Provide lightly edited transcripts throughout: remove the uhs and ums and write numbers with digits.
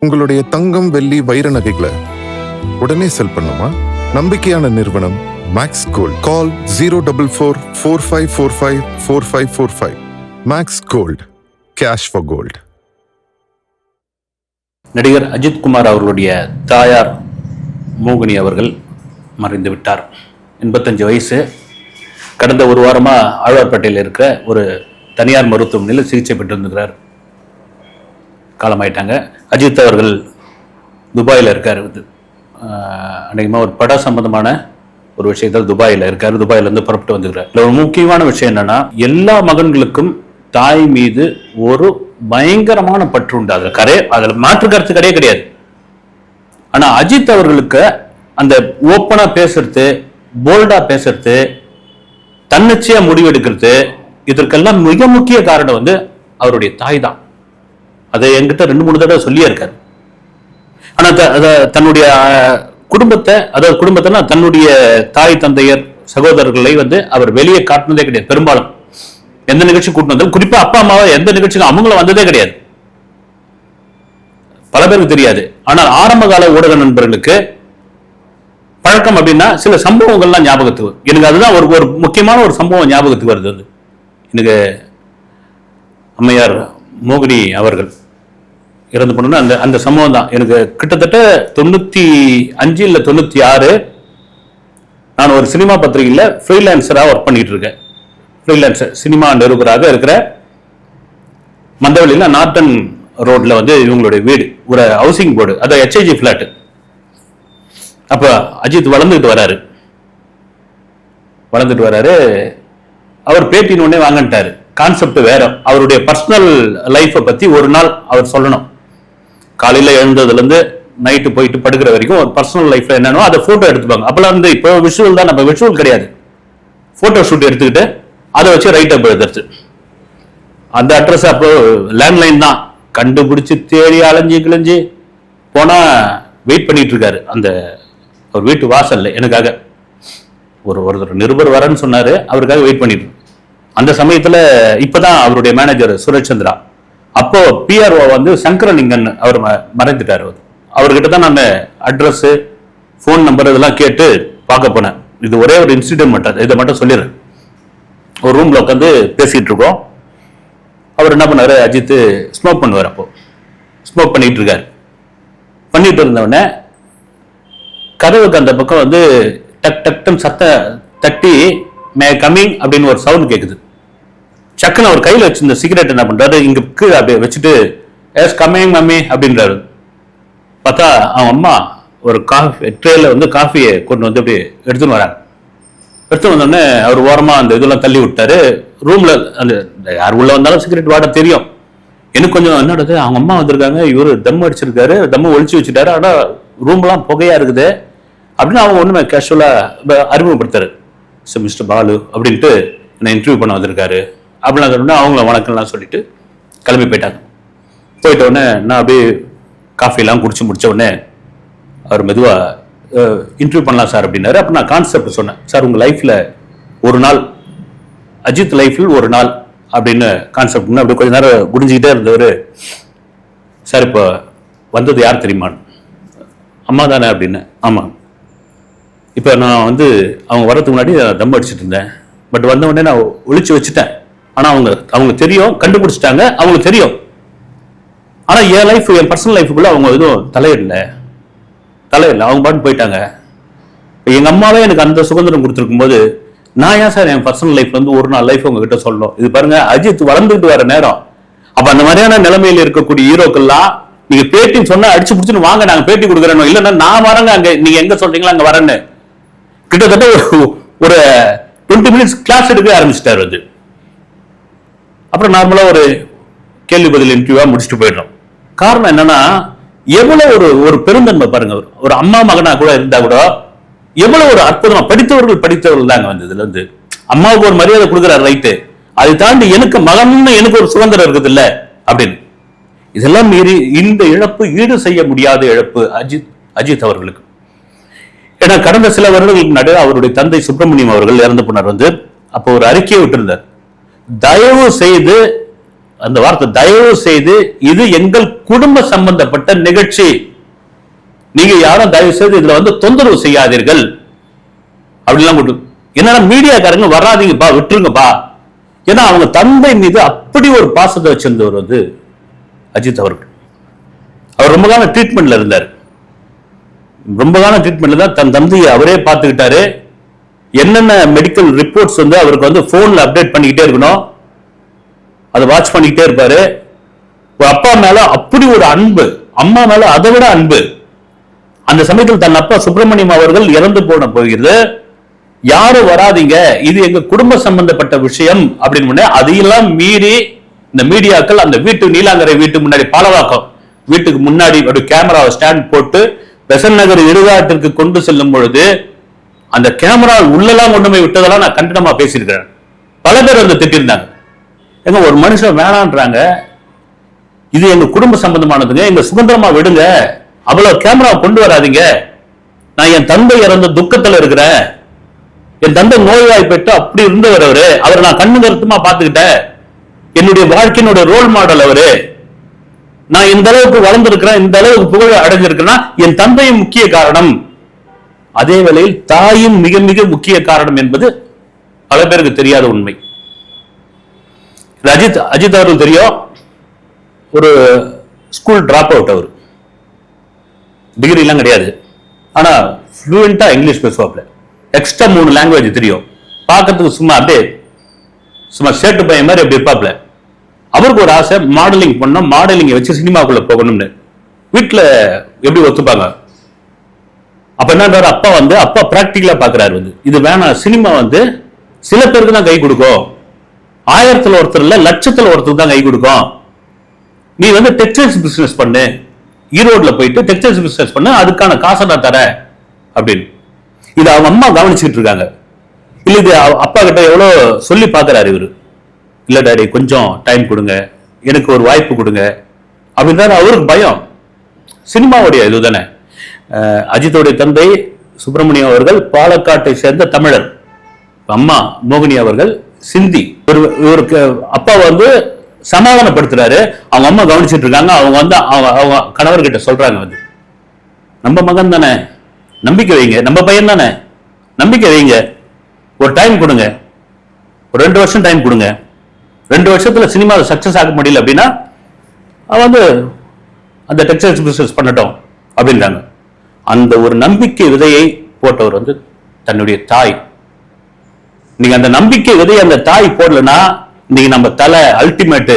உங்களுடைய தங்கம், வெள்ளி, வைர நகைகளை உடனே செல் பண்ணுமா? நம்பிக்கையான நிறுவனம் Max Gold. Call 04445454545. Max Gold, cash for gold. நடிகர் அஜித் குமார் அவர்களுடைய தாயார் மோகினி அவர்கள் மறைந்து விட்டார். 85 வயசு. கடந்த ஒரு வாரமாக ஆழ்வார்பேட்டையில் இருக்கிற ஒரு தனியார் மருத்துவமனையில் சிகிச்சை பெற்றிருந்துக்கிறார். காலமாயிட்டாங்க. அஜித் அவர்கள் துபாயில் இருக்கார். அநேகமாக ஒரு பட சம்பந்தமான ஒரு விஷயத்தில் துபாயில் இருக்கார். துபாயிலேருந்து புறப்பட்டு வந்துக்கிறார். ஒரு முக்கியமான விஷயம் என்னன்னா, எல்லா மகன்களுக்கும் தாய் மீது ஒரு பயங்கரமான பற்று உண்டு. அதில் மாற்று கருத்து கிடையாது. ஆனா அஜித் அவர்களுக்கு அந்த ஓப்பனா பேசுறது, போல்டா பேசுறது, தன்னிச்சையா முடிவெடுக்கிறது, இதற்கெல்லாம் மிக முக்கிய காரணம் அவருடைய தாய் தான். அதை என்கிட்ட 2-3 தடவை சொல்லியே இருக்காரு. ஆனா தன்னுடைய குடும்பத்தை தன்னுடைய தாய், தந்தையர், சகோதரர்களை அவர் வெளியே காட்டினதே கிடையாது. பெரும்பாலும் எந்த நிகழ்ச்சி கூட்டினு வந்தாலும், குறிப்பா அப்பா அம்மாவை எந்த நிகழ்ச்சிக்கும் அவங்களும் வந்ததே கிடையாது. பல பேருக்கு தெரியாது. ஆனால் ஆரம்ப கால ஊடக நண்பர்களுக்கு பழக்கம் அப்படின்னா சில சம்பவங்கள்லாம் ஞாபகத்துக்கு. எனக்கு அதுதான் ஒரு முக்கியமான ஒரு சம்பவம் ஞாபகத்துக்கு வருது. எனக்கு அம்மையார் மோகினி அவர்கள் இறந்து போன அந்த சம்பவம் தான் எனக்கு கிட்டத்தட்ட 95 இல்ல 96 நான் ஒரு சினிமா பத்திரிகையில் ஃப்ரீலான்சராக ஒர்க் பண்ணிட்டு இருக்கேன். ஃப்ரீலான்சர் சினிமா நிருபராக இருக்கிற மந்தவெளியில் நார்டன் ரோட்ல இவங்களுடைய வீடு, ஒரு ஹவுசிங் போர்டு, அது HIG பிளாட். அப்ப அஜித் வளர்ந்துட்டு வராரு. அவர் பேட்டின் உடனே வாங்கிட்டாரு. கான்செப்ட் வேற. அவருடைய பர்சனல் லைஃபை பத்தி ஒரு நாள் அவர் சொல்லணும். காலையில எழுந்ததுல இருந்து நைட்டு போயிட்டு படுக்கிற வரைக்கும் ஒரு பர்சனல் லைஃப்ல என்னன்னோ அதை போட்டோ எடுத்துப்பாங்க. அப்பெல்லாம் இப்போ விஷுவல் தான், நம்ம விஷுவல் கிடையாது. போட்டோ ஷூட் எடுத்துக்கிட்டு அதை வச்சு ரைட் அப் எழுதுறது. அந்த அட்ரஸ் அப்போ லேண்ட்லைன் தான். கண்டுபிடிச்சு தேடி அலைஞ்சி கிழிஞ்சி போனா வெயிட் பண்ணிட்டு இருக்காரு அந்த ஒரு வீட்டு வாசல்ல. எனக்காக ஒருத்தர் நிருபர் வரன்னு சொன்னாரு, அவருக்காக வெயிட் பண்ணிட்டு. அந்த சமயத்துல இப்பதான் அவருடைய மேனேஜர் சுரேஷ் சந்திரா, அப்போ PRO சங்கரலிங்கன் அவர் மறைந்துட்டாரு. அவர்கிட்ட தான் நான் அட்ரஸ், போன் நம்பர் இதெல்லாம் கேட்டு பார்க்க போனேன். இது ஒரே ஒரு இன்சிடென்ட் மட்டும், இதை மட்டும் சொல்லிடுறேன். ஒரு ரூம்ல உட்காந்து பேசிட்டு இருக்கோம். அவர் என்ன பண்ணாரு, அஜித் ஸ்மோக் பண்ணுவார். அப்போ ஸ்மோக் பண்ணிட்டு இருக்காரு. பண்ணிட்டு இருந்தவொடனே கதவுக்கு அந்த பக்கம் டக் டக்னு சத்த தட்டி மே கமிங் அப்படின்னு ஒரு சவுண்ட் கேட்குது. சக்குன்னு அவர் கையில் வச்சிருந்த சிகரெட் என்ன பண்றாரு, இங்க கீழே அப்படியே வச்சுட்டு எஸ் கமிங் மம்மி அப்படின்றாரு. பார்த்தா அவன் அம்மா ஒரு காஃபி ட்ரேல காஃபியை கொண்டு அப்படியே எடுத்துன்னு வராங்க. எடுத்து வந்தோடனே அவர் ஓரமா அந்த இதெல்லாம் தள்ளி விட்டாரு. ரூம்ல அந்த யார் உள்ள வந்தாலும் சிகரெட் வாட தெரியும். எனக்கு கொஞ்சம் என்னது, அவங்க அம்மா வந்திருக்காங்க, இவரு தம் அடிச்சிருக்காரு, தம்ம ஒழிச்சு வச்சுட்டாரு, ஆனா ரூம்லாம் புகையா இருக்குது அப்படின்னு அவங்க ஒண்ணுமே கேஷுவலா அறிமுகப்படுத்தாரு. மிஸ்டர் பாலு அப்படின்ட்டு என்ன இன்டர்வியூ பண்ண வந்திருக்காரு அப்படிலாம் சொன்னோன்னா அவங்கள வணக்கம்லாம் சொல்லிட்டு கிளம்பி போயிட்டாங்க. போயிட்ட உடனே நான் அப்படியே காஃபிலாம் குடிச்சு முடிச்ச உடனே அவர் மெதுவா இன்டர்வியூ பண்ணலாம் சார் அப்படின்னாரு. அப்போ நான் கான்செப்ட் சொன்னேன். சார் உங்க லைஃப்ல ஒரு நாள், அஜித் லைஃப்ல ஒரு நாள் அப்படின்னு கான்செப்ட். அப்படி கொஞ்ச நேரம் குடிஞ்சுக்கிட்டே இருந்தவர், சார் இப்போ வந்தது யார் தெரியுமான்னு. அம்மா தானே அப்படின்னு. ஆமாம். இப்போ நான் அவங்க வரதுக்கு முன்னாடி தம் அடிச்சுட்டு இருந்தேன். பட் வந்த உடனே நான் ஒழிச்சு வச்சுட்டேன். ஆனால் அவங்க தெரியும், கண்டுபிடிச்சிட்டாங்க, அவங்களுக்கு தெரியும். ஆனால் என் லைஃப், என் பர்சனல் லைஃபுக்குள்ள அவங்க எதுவும் தலையிடல. அவங்க பாட்டு போயிட்டாங்க. எங்க அம்மாவே எனக்கு அந்த சுதந்திரம் கொடுத்துருக்கும் போது நான் ஏன் சார் என் பர்சனல் லைஃப்ல ஒரு நாள் லைஃப் உங்ககிட்ட சொல்லணும். இது பாருங்க, அஜித் வளர்ந்துட்டு வர நேரம். அப்ப அந்த மாதிரியான நிலைமையில இருக்கக்கூடிய ஹீரோக்கள்லாம் நீங்க பேட்டின்னு சொன்னா அடிச்சு பிடிச்சுன்னு வாங்க, நாங்க பேட்டி கொடுக்குறோம், இல்லைன்னா நான் வரேங்க, அங்க நீங்க எங்க சொல்றீங்களா அங்க வரேன்னு கிட்டத்தட்ட ஒரு 20 மினிட்ஸ் கிளாஸ் எடுக்க ஆரம்பிச்சிட்டாரு. அப்புறம் நார்மலா ஒரு கேள்வி பதில் இன்டர்வியூவா முடிச்சுட்டு போயிடுறோம். காரணம் என்னன்னா, எவ்வளவு ஒரு பெருந்தன்மை பாருங்க. ஒரு அம்மா மகனா கூட இருந்தா கூட எவ்வளவு ஒரு அற்புதமா படித்தவர்கள் தாங்க இதுல அம்மாவுக்கு ஒரு மரியாதை கொடுக்குறாரு, ரைட்டு. அதை தாண்டி எனக்கு மகன், எனக்கு ஒரு சுதந்திரம் இருக்குது இல்ல அப்படின்னு. இதெல்லாம் மீறி இந்த இழப்பு ஈடு செய்ய முடியாத இழப்பு அஜித் அவர்களுக்கு. ஏன்னா கடந்த சில வருடங்களுக்கு முன்னாடி அவருடைய தந்தை சுப்பிரமணியம் அவர்கள் இறந்து போனார். அப்போ ஒரு அறிக்கையை விட்டிருந்தார், தயவு செய்து அந்த வார்த்தை, தயவு செய்து இது எங்கள் குடும்ப சம்பந்தப்பட்ட நிகழ்ச்சி, நீங்க யாரும் தயவு செய்து இதுல வந்து தொந்தரவு செய்யாதீர்கள் அப்படிலாம் கொண்டு. என்னன்னா மீடியாக்காரங்க வராதீங்கப்பா, விட்டுருங்கப்பா. ஏன்னா அவங்க தந்தை மீது அப்படி ஒரு பாசத்தை வச்சிருந்தவர் வந்து அஜித் அவர்கள். அவர் ரொம்ப காலம் ட்ரீட்மெண்ட்ல இருந்தார். ரொம்ப காலம் ட்ரீட்மெண்ட்ல தான் தன் தந்தையை அவரே பார்த்துக்கிட்டாரு. என்னென்ன மெடிக்கல் ரிப்போர்ட்ஸ் வந்து அவருக்கு வந்து போன்ல அப்டேட் பண்ணிக்கிட்டே இருக்கணும், அதை வாட்ச் பண்ணிக்கிட்டே இருப்பாரு. அப்பா மேல அப்படி ஒரு அன்பு, அம்மா மேல அதை விட அன்பு. அந்த சமயத்தில் தன் அப்பா சுப்பிரமணியம் அவர்கள் இறந்து போன போகிறது. யாரும் வராதீங்க, இது எங்க குடும்ப சம்பந்தப்பட்ட விஷயம் அப்படின்னு அதையெல்லாம் மீறி இந்த மீடியாக்கள் அந்த வீட்டு, நீலாங்கரை வீட்டு முன்னாடி, பாலவாக்கம் வீட்டுக்கு முன்னாடி ஒரு கேமரா ஸ்டாண்ட் போட்டு பெசன் நகர் இடுகாட்டிற்கு கொண்டு செல்லும் பொழுது அந்த கேமரா உள்ளெல்லாம் கொண்டு போய் விட்டதெல்லாம் நான் கண்டனமா பேசியிருக்கிறேன். பல பேர் வந்து திட்டிருந்தாங்க. எங்க ஒரு மனுஷன் வேணான்றாங்க, இது எங்க குடும்ப சம்பந்தமானதுங்க, எங்க சுதந்திரமா விடுங்க, அவ்வளவு கேமரா கொண்டு வராதீங்க, நான் என் தந்தை இறந்த துக்கத்துல இருக்கிறேன், என் தந்தை நோய்வாய்ப்பட்டு அப்படி இருந்தவர் அவரு, அவரை நான் கண்ணு கருத்துமா பார்த்துக்கிட்டேன், என்னுடைய வாழ்க்கையினுடைய ரோல் மாடல் அவரு, நான் இந்த அளவுக்கு வளர்ந்திருக்கிறேன், இந்த அளவுக்கு புகழ் அடைஞ்சிருக்கிறேன்னா என் தந்தையும் முக்கிய காரணம், அதே வேளையில் தாயும் மிக மிக முக்கிய காரணம் என்பது பல பேருக்கு தெரியாத உண்மை. அஜித் அவர்கள் தெரியும், ஒரு ஸ்கூல் டிராப் அவுட், அவர் டிகிரி எல்லாம் கிடையாது, ஆனா ஃப்ளூயண்டா இங்கிலீஷ் பேசுவாப்ல, எக்ஸ்ட்ரா 3 லாங்குவேஜ் தெரியும், பார்க்கறதுக்கு சும்மா அப்படியே சும்மா சேட்டு பையன் மாதிரி அப்படி இருப்பாப்ல. அவருக்கு ஒரு ஆசை, மாடலிங் பண்ணோம், மாடலிங் வச்சு சினிமாக்குள்ள போகணும்னு. வீட்டுல எப்படி ஒத்துப்பாங்க? அப்ப என்ன, அப்பா பிராக்டிகலா பாக்குறாரு, வந்து இது வேணாம், சினிமா வந்து சில பேருக்கு தான் கை கொடுக்கும், 1000ல் ஒருத்தர் இல்ல, லட்சத்துல ஒருத்தருக்கு தான் கை கொடுக்கும், நீ வந்து டெக்ஸ்டைல்ஸ் பிசினஸ் பண்ணு, ஈரோட்ல போயிட்டு டெக்ஸ்டைல்ஸ் பிசினஸ் பண்ணு, அதுக்கான காசை நான் தரேன் அப்படின்னு. இது அவங்க அம்மா கவனிச்சுட்டு இருக்காங்க. இல்ல இது அப்பா கிட்ட எவ்வளவு சொல்லி பாக்குறாரு இவரு, இல்ல டாடி கொஞ்சம் டைம் கொடுங்க, எனக்கு ஒரு வாய்ப்பு கொடுங்க அப்படின்னு. அவருக்கு பயம், சினிமாவுடைய இதுதானே. அஜித்தோடைய தந்தை சுப்பிரமணியம் அவர்கள் பாலக்காட்டை சேர்ந்த தமிழர், அம்மா மோகினி அவர்கள் சிந்தி. இவருக்கு அப்பா வந்து சமாதானப்படுத்துறாரு, அவங்க அம்மா கவனிச்சுட்டு இருக்காங்க. அவங்க வந்து அவங்க கணவர்கிட்ட சொல்றாங்க, வந்து நம்ம மகன் தானே, நம்பிக்கை வைங்க, நம்ம பையன் தானே, நம்பிக்கை வைங்க, ஒரு டைம் கொடுங்க, ஒரு 2 வருஷம் டைம் கொடுங்க, 2 வருஷத்துல சினிமா சக்சஸ் ஆக முடியல அப்படின்னா அவன் வந்து அந்த டெக்ஸ்டைல்ஸ் பிசினஸ் பண்ணட்டும் அப்படின்றாங்க. அந்த ஒரு நம்பிக்கை விதையை போட்டவர் வந்து தன்னுடைய தாய். நீங்க அந்த நம்பிக்கை விதையை அந்த தாய் போடலன்னா இன்னைக்கு நம்ம தலை அல்டிமேட்,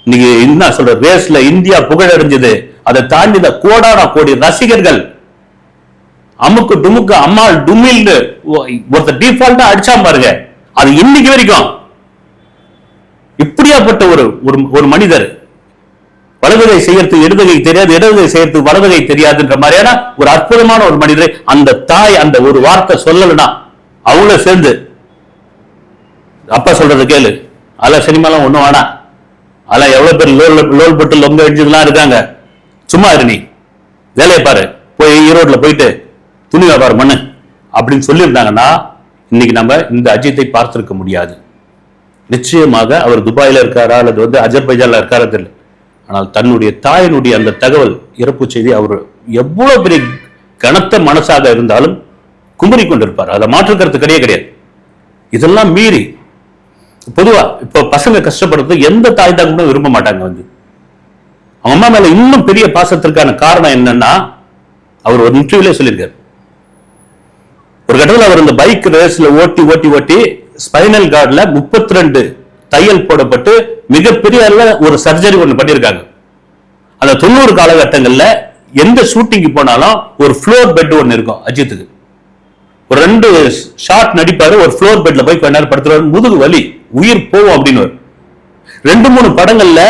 இன்னைக்கு என்ன சொல்ற ரேஸ்ல இந்தியா புகழடைஞ்சது, அதை தாண்டி இந்த கோடான கோடி ரசிகர்கள் அமுக்கு டுமுக்கு அம்மாள் டுமில் ஒருத்தர் டிஃபால்ட்டா அடிச்சா பாருங்க, அது இன்னைக்கு வரைக்கும். இப்படியாப்பட்ட ஒரு மனிதர், வலதுகை செய்யறதுக்கு இடதுகை தெரியாது, இடதுகை செய்யறதுக்கு வலதுகை தெரியாதுன்ற மாதிரியான ஒரு அற்புதமான ஒரு மனிதரை அந்த தாய் அந்த ஒரு வார்த்தை சொல்லலனா அவங்கள சேர்ந்து அப்பா சொல்றது கேளு, அதெல்லாம் சினிமாலாம் ஒண்ணும் வேணாம், அதெல்லாம் எவ்வளவு பேர் லோல் பட்டு லொங்க அடிச்சதுலாம் இருக்காங்க, சும்மா இரு, நீ வேலையை பாரு, போய் ஈரோட்ல போயிட்டு துணி வியாபாரம் பண்ணு அப்படின்னு சொல்லியிருந்தாங்கன்னா இன்னைக்கு நம்ம இந்த அஜித்தை பார்த்திருக்க முடியாது. நிச்சயமாக அவர் துபாயில இருக்காரா அல்லது வந்து அஜர்பைஜான்ல இருக்காரா தெரியல, ஆனால் தன்னுடைய தாயினுடைய அந்த தகவல், இறப்பு செய்தி, அவர் எவ்வளவு பெரிய கனத்த மனசாக இருந்தாலும் குமரி கொண்டிருப்பார், அதை மாற்றுக்கிறது கிடையாது. இதெல்லாம் மீறி பொதுவா இப்ப பசங்க கஷ்டப்படுறது எந்த தாய் தான் கூட விரும்ப மாட்டாங்க. வந்து அவங்க அம்மா மேல இன்னும் பெரிய பாசத்திற்கான காரணம் என்னன்னா, அவர் ஒரு இன்டர்வியூல சொல்லியிருக்காரு, ஒரு கட்டத்தில் அவர் இந்த பைக் ரேஸ்ல ஓட்டி ஓட்டி ஓட்டி ஸ்பைனல் கார்டுல 32 தையல் போடப்பட்டு மிகப்பெரிய ஒரு சர்ஜரி ஒண்ணு பண்ணிருக்காங்க. அந்த 90 காலகட்டங்கள்ல எந்த ஷூட்டிங்கு போனாலும் ஒரு ஃப்ளோர் பெட் ஒண்ணு இருக்கும் அஜித்துக்கு. ஒரு 2 ஷாட் நடிப்பாரு, ஒரு ஃப்ளோர் பெட்ல போய் கொஞ்ச நேரம் படுத்துறாரு, முதுகு வலி, உயிர் போகும் அப்படின்னு. 2-3 படங்கள்ல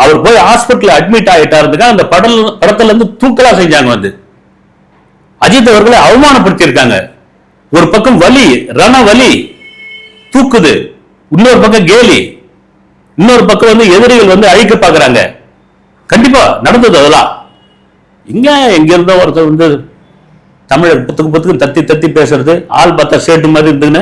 அவர் போய் ஹாஸ்பிட்டல் அட்மிட் ஆயிட்டாருங்க, அந்த படத்துல இருந்து தூக்கலா செஞ்சாங்க. வந்து அஜித் அவர்களை அவமானப்படுத்தி இருக்காங்க. ஒரு பக்கம் வலி, ரண வலி தூக்குது, இன்னொரு பக்கம் கேலி, இன்னொரு பக்கம் வந்து எதிரிகள் வந்து அழிக்க பாக்குறாங்க. கண்டிப்பா நடந்தது அதெல்லாம். எங்க இருந்தோ ஒருத்தர் வந்து தமிழர் புத்துக்கு தத்தி தத்தி பேசுறது, ஆள் பார்த்தா சேட்டு மாதிரி இருந்துன்னு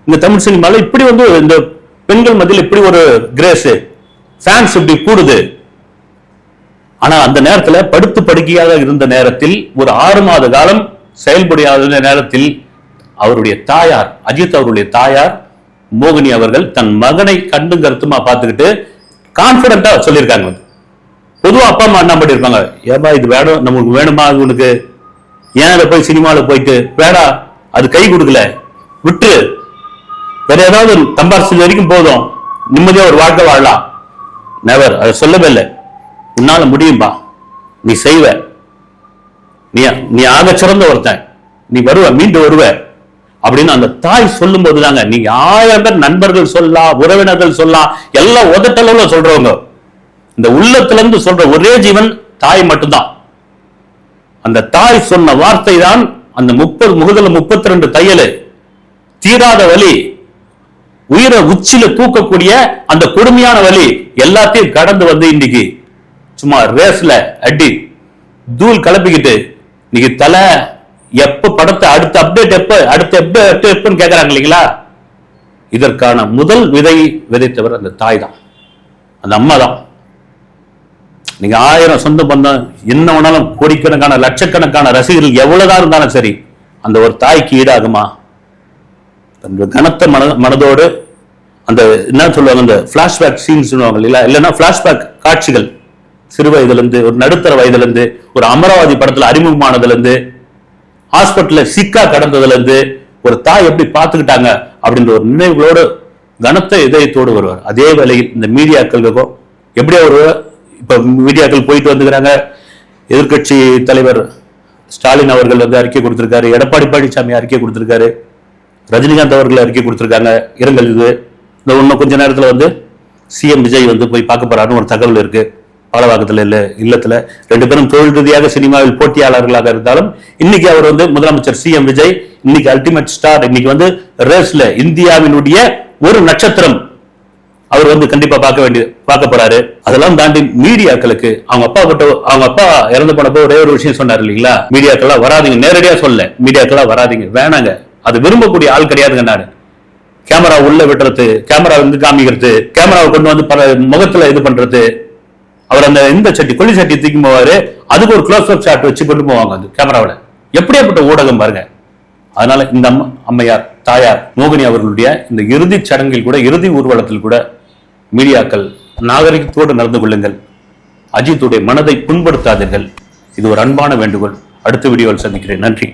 இந்த தமிழ் சினிமால இப்படி வந்து இந்த பெண்கள் மத்தியில் இப்படி ஒரு கிரேஸ், ஃபேன்ஸ் இப்படி கூடுது. ஆனா அந்த நேரத்துல படுத்து படுக்கையாக இருந்த நேரத்தில் ஒரு 6 மாத காலம் செயல்படாத நேரத்தில் அவருடைய தாயார், அஜித் அவருடைய தாயார் மோகினி அவர்கள் தன் மகனை கண்டும் கருத்துமா பார்த்துக்கிட்டு கான்பிடண்டா சொல்லியிருக்காங்க. பொதுவா அப்பா அம்மா என்ன பண்ணிருப்பாங்க, ஏப்பா இது வேணும், நமக்கு வேணுமா, அது உனக்கு ஏன் அதை போய் சினிமாவில் போயிட்டு வேடா, அது கை கொடுக்கல, விட்டு வேற ஏதாவது கம்பாரிசன் வரைக்கும் போதும், நிம்மதியா ஒரு வாழ்க்கை வாழலாம். நெவர். அதை சொல்லவே இல்லை. உன்னால முடியும்பா, நீ செய்வ, நீ ஆக சிறந்த ஒருத்தன், நீ வருவ, மீண்டு வருவ அப்படின்னு அந்த தாய் சொல்லும் போதுதாங்க, நீங்க 1000 பேர் நண்பர்கள் சொல்லலாம், உறவினர்கள் சொல்லலாம், எல்லாம் உதட்டளவுல சொல்றவங்க, இந்த உள்ளத்துல இருந்து சொல்ற ஒரே ஜீவன் தாய் மட்டும்தான். அந்த தாய் சொன்ன வார்த்தை தான் அந்த 32 தையல், தீராத வலி, உயிரை உச்சில தூக்கக்கூடிய அந்த கொடுமையான வலி எல்லாத்தையும் கடந்து வந்து இன்னைக்கு சும்மா ரேஸ்ல அடி தூள் கலப்பிக்கிட்டு இன்னைக்கு தலை எப்ப படத்தை அடுத்த அப்டேட் எப்பன்னு கேட்கறாங்க இல்லைங்களா? இதற்கான முதல் விதை விதைத்தவர் அந்த தாய் தான், அந்த அம்மா தான். நீங்க 1000 சொந்த பந்தம் என்ன வேணாலும், கோடிக்கணக்கான லட்சக்கணக்கான ரசிகர்கள் எவ்வளவுதான் இருந்தாலும் சரி, அந்த ஒரு தாய்க்கு ஈடாகுமா? கனத்த மனதோடு அந்த என்ன சொல்லுவாங்க, அந்த பிளாஷ்பேக் சீன்ஸ் சொல்லுவாங்க இல்லைன்னா பிளாஷ்பேக் காட்சிகள், சிறு வயதுல இருந்து ஒரு நடுத்தர வயதுல இருந்து, ஒரு அமராவதி படத்துல அறிமுகமானதுல இருந்து, ஹாஸ்பிட்டல்ல சிக்கா கடந்ததுல இருந்து, ஒரு தாய் எப்படி பார்த்துக்கிட்டாங்க அப்படின்ற ஒரு நினைவுகளோடு கனத்த இதயத்தோடு வருவார். அதே வேளையில் இந்த மீடியாக்களுக்கும் எப்படி ஒரு இப்ப மீடியாக்கள் போயிட்டு வந்துக்கிறாங்க. எதிர்கட்சி தலைவர் ஸ்டாலின் அவர்கள் வந்து அறிக்கை கொடுத்திருக்காரு, எடப்பாடி பழனிசாமி அறிக்கை கொடுத்திருக்காரு, ரஜினிகாந்த் அவர்கள் அறிக்கை கொடுத்திருக்காங்க இரங்கல். இது இந்த இன்னும் கொஞ்ச நேரத்துல வந்து சிஎம் விஜய் வந்து போய் பார்க்க போறாருன்னு ஒரு தகவல் இருக்கு. பாலவாக்கத்துல இல்லத்துல 2 பேரும் தொழில் ரீதியாக சினிமாவில் போட்டியாளர்களாக இருந்தாலும் இன்னைக்கு அவர் வந்து முதலமைச்சர் சிஎம் விஜய் இன்னைக்கு அல்டிமேட் ஸ்டார், இன்னைக்கு வந்து ரேஸ்ல இந்தியாவினுடைய ஒரு நட்சத்திரம், அவர் வந்து கண்டிப்பா பார்க்க போறாரு. அதெல்லாம் தாண்டி மீடியாக்களுக்கு அவங்க அப்பா இறந்து போனப்போ ஒரே ஒரு விஷயம் சொன்னார் இல்லைங்களா, மீடியாக்கெல்லாம் வராதிங்க, நேரடியா சொல்ல, மீடியாக்கெல்லாம் வராதிங்க, வேணாங்க, அது விரும்பக்கூடிய ஆள் கிடையாதுங்க. நானு கேமரா உள்ள விடுறது, கேமரா வந்து காமிக்கிறது, கேமராவை கொண்டு வந்து முகத்துல இது பண்றது, அவர் அந்த இந்த சட்டி கொல்லி சட்டி தூக்கி போவாரு, அதுக்கு ஒரு க்ளோஸ் அப் ஷாட் வச்சு கொண்டு போவாங்க அந்த கேமராவில. எப்படியாப்பட்ட ஊடகம் பாருங்க. அதனால இந்த அம்மையார் தாயார் மோகினி அவர்களுடைய இந்த இறுதி சடங்கில் கூட, இறுதி ஊர்வலத்தில் கூட மீடியாக்கள் நாகரிகத்தோடு நடந்து கொள்ளுங்கள், அஜித்துடைய மனதை புண்படுத்தாதீர்கள். இது ஒரு அன்பான வேண்டுகோள். அடுத்த வீடியோவில் சந்திக்கிறேன். நன்றி.